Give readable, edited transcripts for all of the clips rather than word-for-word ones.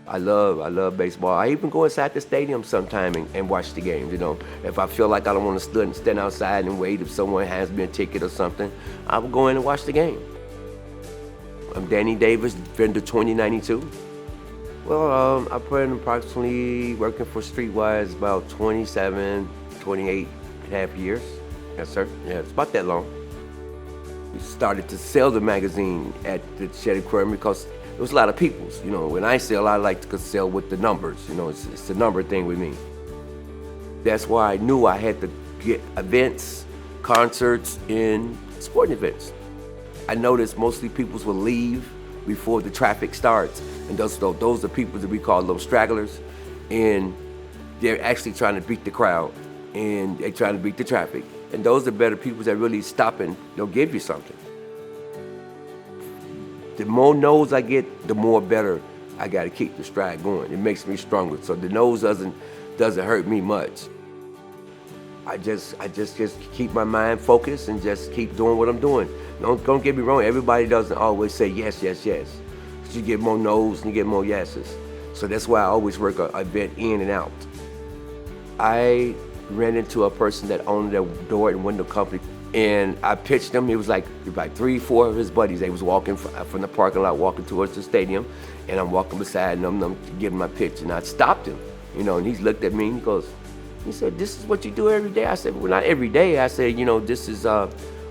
I love baseball. I even go inside the stadium sometime and watch the games, you know. If I feel like I don't want to stand outside and wait if someone has me a ticket or something, I will go in and watch the game. I'm Danny Davis, Vendor 2092. Well, I've been approximately working for StreetWise about 27, 28 and a half years. Yes, sir. Yeah, it's about that long. We started to sell the magazine at the Shed Aquarium because there was a lot of peoples. You know, when I sell, I like to sell with the numbers. You know, it's the number thing with me. That's why I knew I had to get events, concerts, and sporting events. I noticed mostly peoples will leave before the traffic starts, and those are people that we call little stragglers, and they're actually trying to beat the crowd, and they're trying to beat the traffic. And those are better people that really stop and they'll give you something. The more no's I get, the more better I got to keep the stride going. It makes me stronger, so the no's doesn't hurt me much. I just keep my mind focused and just keep doing what I'm doing. Don't get me wrong, everybody doesn't always say yes, yes, yes. You get more no's and you get more yeses. So that's why I always work an event in and out. I ran into a person that owned a door and window company, and I pitched him. It was like 3, 4 of his buddies. They was walking from the parking lot, walking towards the stadium, and I'm walking beside them, I'm giving my pitch, and I stopped him, you know, and he looked at me and he said, "This is what you do every day?" I said, "Well, not every day." I said, "You know, this is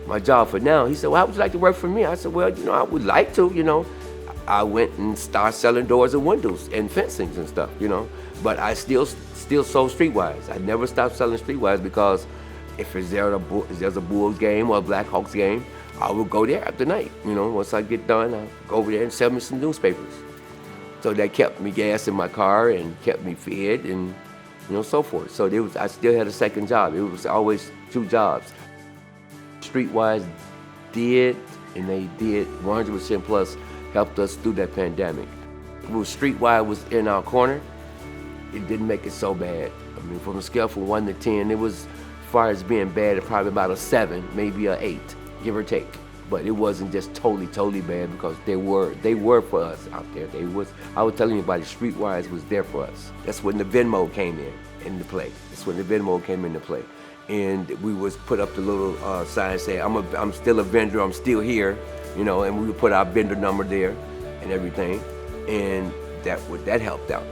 my job for now." He said, "Well, how would you like to work for me?" I said, "Well, you know, I would like to, you know." I went and started selling doors and windows and fencings and stuff, you know. But I still sold StreetWise. I never stopped selling StreetWise because if there's a Bulls game or a Blackhawks game, I would go there after night. You know, once I get done, I'll go over there and sell me some newspapers. So that kept me gas in my car and kept me fed and, you know, so forth. So I still had a second job. It was always 2 jobs. StreetWise did 100% plus helped us through that pandemic. When StreetWise was in our corner, it didn't make it so bad. I mean, from a scale from 1 to 10, it was, as far as being bad, probably about a 7, maybe a 8, give or take. But it wasn't just totally bad because they were for us out there. I was telling anybody, StreetWise was there for us. That's when the Venmo came into play. That's when the Venmo came into play. And we was put up the little sign saying, I'm still a vendor, I'm still here, you know, and we would put our vendor number there and everything, and that helped out.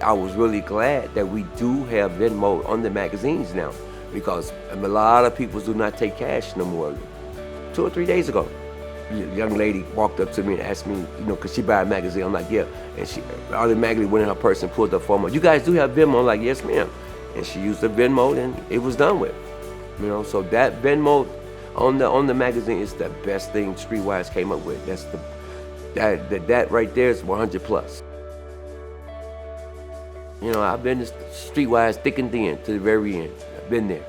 I was really glad that we do have Venmo on the magazines now, because a lot of people do not take cash no more. 2 or 3 days ago, a young lady walked up to me and asked me, you know, could she buy a magazine? I'm like, yeah. And she automatically went in her purse and pulled her phone. You guys do have Venmo? I'm like, yes, ma'am. And she used the Venmo and it was done with. You know, so that Venmo on the magazine is the best thing StreetWise came up with. That right there is 100 plus. You know, I've been to StreetWise thick and thin to the very end. I've been there.